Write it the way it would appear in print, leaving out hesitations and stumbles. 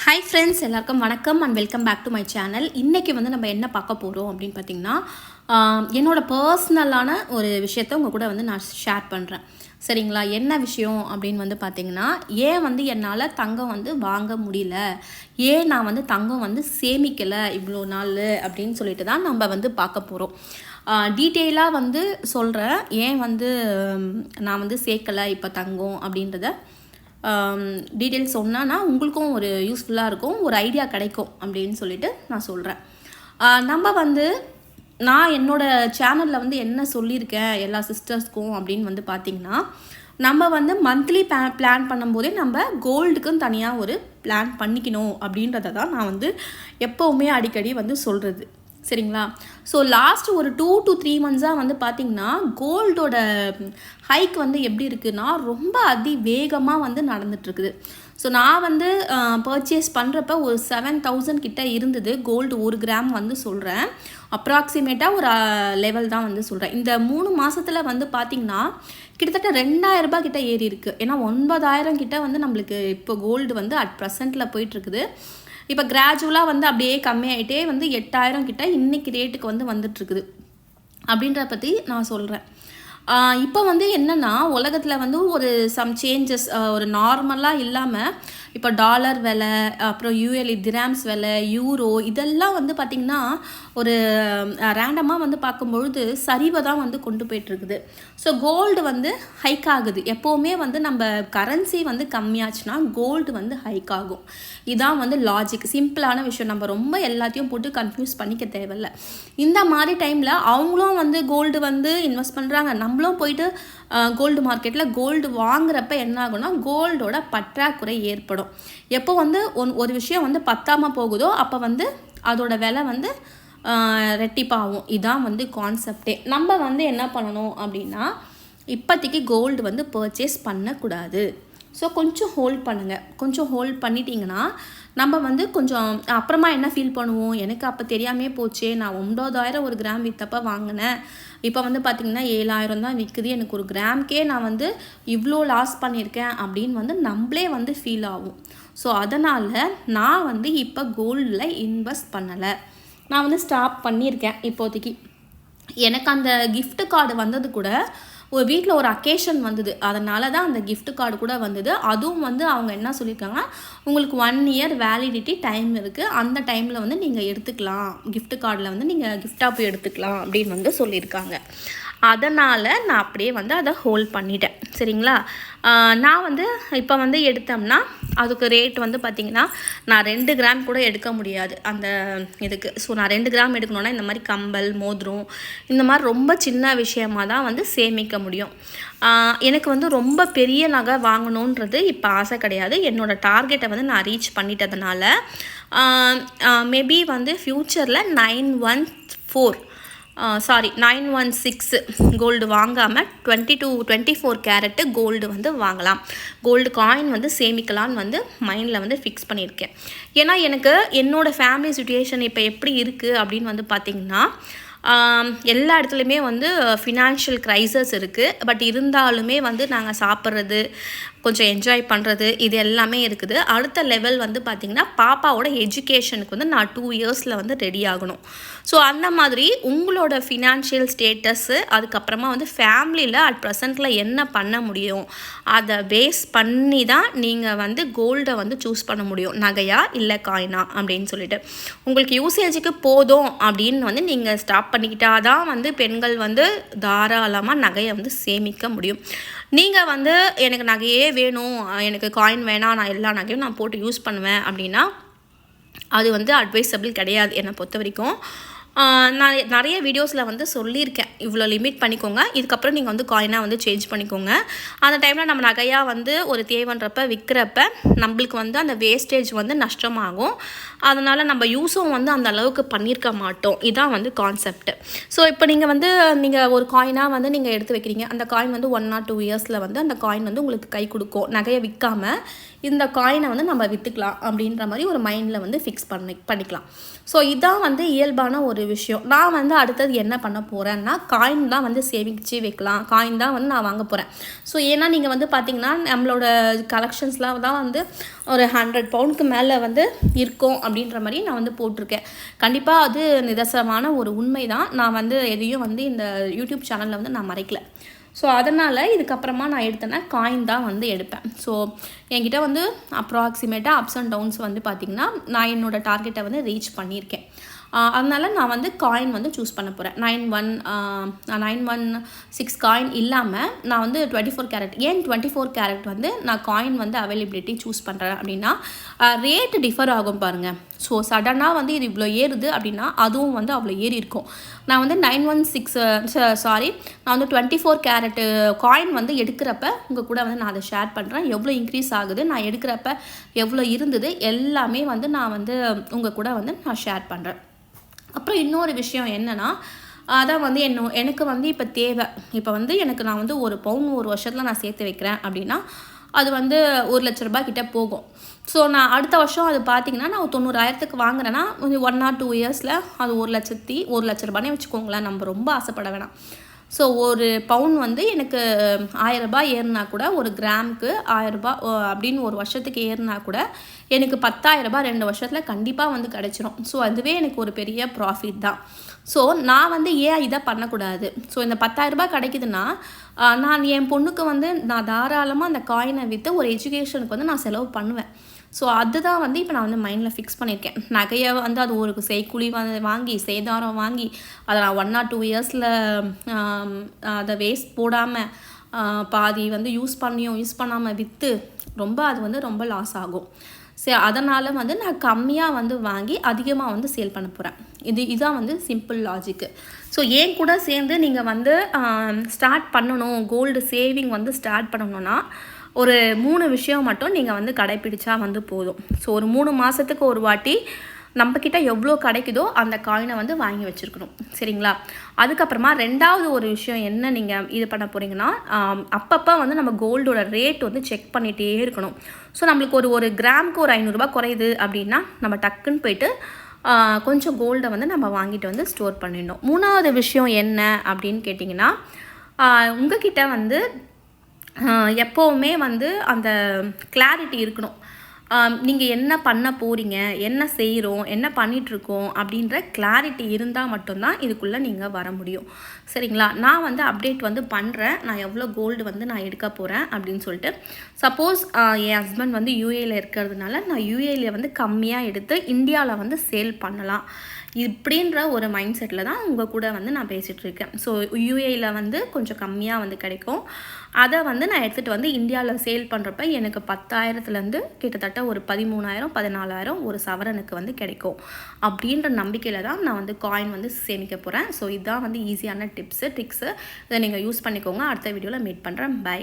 Hi friends, எல்லாருக்கும் வணக்கம் and welcome back to my channel. இன்னைக்கு வந்து நம்ம என்ன பார்க்க போறோம் அப்படினு பாத்தீங்கன்னா என்னோட பர்சனலான ஒரு விஷயத்தை உங்க கூட வந்து நான் ஷேர் பண்றேன். சரிங்களா? என்ன விஷயம் அப்படினு வந்து பாத்தீங்கன்னா ஏன் வந்து என்னால தங்கம் வந்து வாங்க முடியல? ஏன் நான் வந்து தங்கம் வந்து சேமிக்கல இவ்வளோ நாள் அப்படினு சொல்லிட்டு தான் நம்ம வந்து பார்க்க போறோம். டீடைலா வந்து சொல்றேன். ஏன் வந்து நான் வந்து சேர்க்கல இப்ப தங்கம் அப்படின்றத டீட்டெயில்ஸ் சொன்னா உங்களுக்கும் ஒரு யூஸ்ஃபுல்லாக இருக்கும், ஒரு ஐடியா கிடைக்கும் அப்படின்னு சொல்லிட்டு நான் சொல்கிறேன். நம்ம வந்து நான் என்னோடய சேனலில் வந்து என்ன சொல்லியிருக்கேன் எல்லா சிஸ்டர்ஸ்க்கும் அப்படின்னு வந்து பார்த்திங்கன்னா, நம்ம வந்து மந்த்லி பிளான் பண்ணும்போதே நம்ம கோல்டுக்குன்னு தனியாக ஒரு பிளான் பண்ணிக்கணும் அப்படின்றத தான் நான் வந்து எப்போவுமே அடிக்கடி வந்து சொல்கிறது. சரிங்களா? ஸோ லாஸ்ட் ஒரு 2 to 3 மந்த்ஸாக வந்து பார்த்திங்கன்னா கோல்டோட ஹைக் வந்து எப்படி இருக்குன்னா ரொம்ப அதிவேகமாக வந்து நடந்துகிட்ருக்குது. ஸோ நான் வந்து பர்ச்சேஸ் பண்ணுறப்ப ஒரு 7,000 கிட்ட இருந்தது கோல்டு 1 கிராம் வந்து சொல்கிறேன். அப்ராக்சிமேட்டாக ஒரு லெவல் தான் வந்து சொல்கிறேன். இந்த 3 மாதத்தில் வந்து பார்த்திங்கன்னா கிட்டத்தட்ட 2,000 ரூபாய் கிட்ட ஏறி இருக்குது. ஏன்னா 9,000 கிட்ட வந்து நம்மளுக்கு இப்போ கோல்டு வந்து அட் ப்ரெசென்ட்டில் போயிட்டுருக்குது. இப்போ கிராஜுவலாக வந்து அப்படியே கம்மியாகிட்டே வந்து 8,000 கிட்ட இன்றைக்கி ரேட்டுக்கு வந்து வந்துட்டுருக்குது அப்படின்றத பற்றி நான் சொல்கிறேன். இப்போ வந்து என்னென்னா உலகத்தில் வந்து ஒரு சம் சேஞ்சஸ் ஒரு நார்மலாக இல்லாமல் இப்போ டாலர் விலை, அப்புறம் யூஎல்இ திராம்ஸ் விலை, யூரோ இதெல்லாம் வந்து பார்த்திங்கன்னா ஒரு ரேண்டமாக வந்து பார்க்கும்பொழுது சரிவை தான் வந்து கொண்டு போயிட்டுருக்குது. ஸோ கோல்டு வந்து ஹைக் ஆகுது. எப்போவுமே வந்து நம்ம கரன்சி வந்து கம்மியாச்சுன்னா கோல்டு வந்து ஹைக் ஆகும். இதான் வந்து லாஜிக், சிம்பிளான விஷயம். நம்ம ரொம்ப எல்லாத்தையும் போட்டு கன்ஃபியூஸ் பண்ணிக்க தேவையில்ல. இந்த மாதிரி டைமில் அவங்களும் வந்து கோல்டு வந்து இன்வெஸ்ட் பண்ணுறாங்க, நம்மளும் போயிட்டு கோல்டு மார்க்கெட்டில் கோல்டு வாங்குறப்ப என்ன ஆகும்னா கோல்டோட பற்றாக்குறை ஏற்படும். எப்போ வந்து ஒரு விஷயம் வந்து பத்தாமல் போகுதோ அப்போ வந்து அதோட விலை வந்து ரெட்டிப்பாகும். இதான் வந்து கான்செப்டே. நம்ம வந்து என்ன பண்ணணும் அப்படின்னா இப்போதைக்கு கோல்டு வந்து பர்ச்சேஸ் பண்ணக்கூடாது. ஸோ கொஞ்சம் ஹோல்ட் பண்ணுங்கள். கொஞ்சம் ஹோல்ட் பண்ணிட்டீங்கன்னா நம்ம வந்து கொஞ்சம் அப்புறமா என்ன ஃபீல் பண்ணுவோம், எனக்கு அப்போ தெரியாமே போச்சே, நான் 9,000 ஒரு கிராம் விற்றப்ப வாங்கினேன், இப்போ வந்து பார்த்திங்கன்னா 7,000 தான் விற்குது, எனக்கு ஒரு கிராம்க்கே நான் வந்து இவ்வளோ லாஸ் பண்ணியிருக்கேன் அப்படின்னு வந்து நம்மளே வந்து ஃபீல் ஆகும். ஸோ அதனால் நான் வந்து இப்போ கோல்டில் இன்வெஸ்ட் பண்ணலை. நான் வந்து ஸ்டாப் பண்ணியிருக்கேன் இப்போதைக்கு. எனக்கு அந்த கிஃப்ட் கார்டு வந்தது கூட ஒரு வீட்டில் ஒரு அக்கேஷன் வந்தது, அதனால தான் அந்த கிஃப்ட் கார்டு கூட வந்தது. அதுவும் வந்து அவங்க என்ன சொல்லியிருக்காங்கன்னா உங்களுக்கு 1 இயர் வேலிடிட்டி டைம் இருக்குது, அந்த டைமில் வந்து நீங்கள் எடுத்துக்கலாம், கிஃப்ட் கார்டில் வந்து நீங்கள் கிஃப்டாக போய் எடுத்துக்கலாம் அப்படின்னு வந்து சொல்லியிருக்காங்க. அதனால் நான் அப்படியே வந்து அதை ஹோல்ட் பண்ணிட்டேன். சரிங்களா? நான் வந்து இப்போ வந்து எடுத்தோம்னா அதுக்கு ரேட் வந்து பார்த்திங்கன்னா நான் 2 கிராம் கூட எடுக்க முடியாது அந்த இதுக்கு. ஸோ நான் 2 கிராம் எடுக்கணுன்னா இந்த மாதிரி கம்பல், மோதிரம், இந்த மாதிரி ரொம்ப சின்ன விஷயமாக தான் வந்து சேமிக்க முடியும். எனக்கு வந்து ரொம்ப பெரிய நகை வாங்கணுன்றது இப்போ ஆசை கிடையாது. என்னோடய டார்கெட்டை வந்து நான் ரீச் பண்ணிட்டதுனால மேபி வந்து ஃப்யூச்சரில் 916 கோல்டு வாங்காமல் 20 to 24 கேரட்டு கோல்டு வந்து வாங்கலாம், கோல்டு காயின் வந்து சேமிக்கலான்னு வந்து மைண்டில் வந்து ஃபிக்ஸ் பண்ணியிருக்கேன். ஏன்னா எனக்கு என்னோடய ஃபேமிலி சுச்சுவேஷன் இப்போ எப்படி இருக்குது அப்படின்னு வந்து பார்த்திங்கன்னா எல்லா இடத்துலையுமே வந்து ஃபினான்ஷியல் க்ரைசஸ் இருக்குது. பட் இருந்தாலுமே வந்து நாங்கள் சாப்பிட்றது, கொஞ்சம் என்ஜாய் பண்ணுறது, இது எல்லாமே இருக்குது. அடுத்த லெவல் வந்து பார்த்திங்கன்னா பாப்பாவோட எஜுகேஷனுக்கு வந்து நான் 2 இயர்ஸில் வந்து ரெடி ஆகணும். ஸோ அந்த மாதிரி உங்களோட ஃபினான்ஷியல் ஸ்டேட்டஸு, அதுக்கப்புறமா வந்து ஃபேமிலியில் அட் ப்ரெசண்ட்டில் என்ன பண்ண முடியும் அதை பேஸ் பண்ணி தான் நீங்கள் வந்து கோல்டை வந்து சூஸ் பண்ண முடியும், நகையா இல்லை காயினா அப்படின்னு சொல்லிட்டு. உங்களுக்கு யூசேஜுக்கு போதும் அப்படின்னு வந்து நீங்கள் ஸ்டாப் பண்ணிக்கிட்டால் தான் வந்து பெண்கள் வந்து தாராளமாக நகையை வந்து சேமிக்க முடியும். நீங்கள் வந்து எனக்கு நகையே வேணும், எனக்கு காயின் வேணாம், நான் எல்லா நகையும் நான் போட்டு யூஸ் பண்ணுவேன் அப்படின்னா அது வந்து அட்வைசபிள் கிடையாது என்னை பொறுத்த வரைக்கும். நான் நிறைய வீடியோஸில் வந்து சொல்லியிருக்கேன், இவ்வளோ லிமிட் பண்ணிக்கோங்க, இதுக்கப்புறம் நீங்கள் வந்து காயினாக வந்து சேஞ்ச் பண்ணிக்கோங்க. அந்த டைமில் நம்ம நகையாக வந்து ஒரு தேவைன்றப்ப விற்கிறப்ப நம்மளுக்கு வந்து அந்த வேஸ்டேஜ் வந்து நஷ்டமாகும். அதனால் நம்ம யூஸும் வந்து அந்த அளவுக்கு பண்ணியிருக்க மாட்டோம். இதுதான் வந்து கான்செப்ட். ஸோ இப்போ நீங்கள் ஒரு காயினாக வந்து நீங்கள் எடுத்து வைக்கிறீங்க, அந்த காயின் வந்து 1 or 2 இயர்ஸில் வந்து அந்த காயின் வந்து உங்களுக்கு கை கொடுக்கும். நகையை விற்காமல் இந்த காயினை வந்து நம்ம விற்றுக்கலாம் அப்படின்ற மாதிரி ஒரு மைண்டில் வந்து ஃபிக்ஸ் பண்ணிக்கலாம். ஸோ இதான் வந்து இயல்பான ஒரு விஷயம். நான் வந்து அடுத்தது என்ன பண்ண போகிறேன்னா, காயின் தான் வந்து சேமிச்சு வைக்கலாம், காயின் தான் வந்து நான் வாங்க போகிறேன். ஸோ ஏன்னா நீங்கள் வந்து பார்த்திங்கன்னா நம்மளோட கலெக்ஷன்ஸ்லாம் தான் வந்து ஒரு 100 பவுண்டுக்கு மேலே வந்து இருக்கும் அப்படின்ற மாதிரி நான் வந்து போட்டிருக்கேன். கண்டிப்பாக அது நிதர்சனமான ஒரு உண்மை தான். நான் வந்து எதையும் வந்து இந்த யூடியூப் சேனலில் வந்து நான் மறைக்கல. ஸோ அதனால் இதுக்கப்புறமா நான் எடுத்தேன்னா காயின் தான் வந்து எடுப்பேன். ஸோ என்கிட்ட வந்து அப்ராக்சிமேட்டாக அப்ஸ் அண்ட் டவுன்ஸ் வந்து பார்த்திங்கன்னா நான் என்னோடய டார்கெட்டை வந்து ரீச் பண்ணியிருக்கேன். அதனால் நான் வந்து காயின் வந்து சூஸ் பண்ண போகிறேன். 916 காயின் இல்லாமல் நான் வந்து 24 கேரட். ஏன் 24 கேரட் வந்து நான் காயின் வந்து அவைலபிலிட்டி சூஸ் பண்ணுறேன் அப்படின்னா, ரேட்டு டிஃபர் ஆகும் பாருங்கள். ஸோ சடனாக வந்து இது இவ்வளோ ஏறுது அப்படின்னா அதுவும் வந்து அவ்வளோ ஏறி இருக்கும். நான் வந்து 916 நான் வந்து 24 கேரட்டு காயின் வந்து எடுக்கிறப்ப உங்கள் கூட வந்து நான் அதை ஷேர் பண்ணுறேன். எவ்வளோ இன்க்ரீஸ் ஆகுது, நான் எடுக்கிறப்ப எவ்வளோ இருந்தது, எல்லாமே வந்து நான் வந்து உங்கள் கூட வந்து நான் ஷேர் பண்ணுறேன். அப்புறம் இன்னொரு விஷயம் என்னென்னா, அதான் வந்து எனக்கு வந்து இப்போ தேவை. இப்போ வந்து நான் வந்து 1 பவுன் ஒரு வருஷத்தில் நான் சேர்த்து வைக்கிறேன் அப்படின்னா அது வந்து 1 லட்ச ரூபாய் கிட்டே போகும். ஸோ நான் அடுத்த வருஷம் அது பார்த்திங்கன்னா நான் 90,000க்கு வாங்குறேன்னா 1 or 2 இயர்ஸில் அது 1 லட்ச ரூபானே வச்சுக்கோங்களேன். நம்ம ரொம்ப ஆசைப்பட வேணாம். ஸோ 1 பவுன் வந்து எனக்கு 1000 ரூபாய் ஏறினா கூட, 1 கிராமுக்கு 1000 ரூபாய் அப்படின்னு ஒரு வருஷத்துக்கு ஏறினா கூட எனக்கு 10,000 ரூபாய் 2 வருஷத்தில் கண்டிப்பாக வந்து கிடச்சிரும். ஸோ அதுவே எனக்கு ஒரு பெரிய ப்ராஃபிட் தான். ஸோ நான் வந்து ஏன் இதை பண்ணக்கூடாது? ஸோ இந்த 10,000 ரூபாய் கிடைக்குதுன்னா நான் என் பொண்ணுக்கு வந்து நான் தாராளமாக அந்த காயினை விற்று ஒரு எஜுகேஷனுக்கு வந்து நான் செலவு பண்ணுவேன். ஸோ அதுதான் வந்து இப்போ நான் வந்து மைண்டில் ஃபிக்ஸ் பண்ணியிருக்கேன். நகையை வந்து அது ஒரு செய்கூலி வாங்கி சேதாரம் வாங்கி அதை நான் 1 or 2 இயர்ஸில் அதை வேஸ்ட் போடாமல் பாதி வந்து யூஸ் பண்ணாமல் விற்று அது வந்து ரொம்ப லாஸ் ஆகும். சரி, அதனால் வந்து நான் கம்மியாக வந்து வாங்கி அதிகமாக வந்து சேல் பண்ண போகிறேன். இதுதான் வந்து சிம்பிள் லாஜிக்கு. ஸோ ஏன் கூட சேர்ந்து நீங்கள் வந்து ஸ்டார்ட் பண்ணணும், கோல்டு சேவிங் வந்து ஸ்டார்ட் பண்ணணுன்னா ஒரு 3 விஷயம் மட்டும் நீங்கள் வந்து கடைப்பிடிச்சா வந்து போதும். ஸோ ஒரு 3 மாதத்துக்கு ஒரு வாட்டி நம்மக்கிட்ட எவ்வளோ கிடைக்குதோ அந்த காயினை வந்து வாங்கி வச்சுருக்கணும். சரிங்களா? அதுக்கப்புறமா 2வது ஒரு விஷயம் என்ன நீங்கள் இது பண்ண போகிறீங்கன்னா, அப்பப்போ வந்து நம்ம கோல்டோட ரேட் வந்து செக் பண்ணிகிட்டே இருக்கணும். ஸோ நம்மளுக்கு ஒரு கிராமுக்கு ஒரு 500 ரூபாய் குறையுது அப்படின்னா நம்ம டக்குன்னு போயிட்டு கொஞ்சம் கோல்டை வந்து நம்ம வாங்கிட்டு வந்து ஸ்டோர் பண்ணிடணும். 3வது விஷயம் என்ன அப்படின்னு கேட்டிங்கன்னா, உங்ககிட்ட வந்து எப்போவுமே வந்து அந்த கிளாரிட்டி இருக்கணும். நீங்கள் என்ன பண்ண போகிறீங்க, என்ன செய்கிறோம், என்ன பண்ணிகிட்ருக்கோம் அப்படின்ற கிளாரிட்டி இருந்தால் மட்டும்தான் இதுக்குள்ளே நீங்கள் வர முடியும். சரிங்களா? நான் வந்து அப்டேட் வந்து பண்ணுறேன், நான் எவ்வளோ கோல்டு வந்து நான் எடுக்க போகிறேன் அப்படின்னு சொல்லிட்டு. சப்போஸ் என் ஹஸ்பண்ட் வந்து யூஏயில் இருக்கிறதுனால நான் யூஏயில் வந்து கம்மியாக எடுத்து இந்தியாவில் வந்து சேல் பண்ணலாம் இப்படின்ற ஒரு மைண்ட் செட்டில் தான் உங்கள் கூட வந்து நான் பேசிகிட்டு இருக்கேன். ஸோ யூஏயில் வந்து கொஞ்சம் கம்மியாக வந்து கிடைக்கும். அதை வந்து நான் எடுத்துகிட்டு வந்து இந்தியாவில் சேல் பண்ணுறப்ப எனக்கு 10,000லேருந்து கிட்டத்தட்ட ஒரு 13,000 14,000 ஒரு சவரனுக்கு வந்து கிடைக்கும் அப்படின்ற நம்பிக்கையில் தான் நான் வந்து காயின் வந்து சேமிக்க போகிறேன். ஸோ இதுதான் வந்து ஈஸியான ட்ரிக்ஸு. இதை நீங்கள் யூஸ் பண்ணிக்கோங்க. அடுத்த வீடியோவில் மீட் பண்ணுறேன். பை.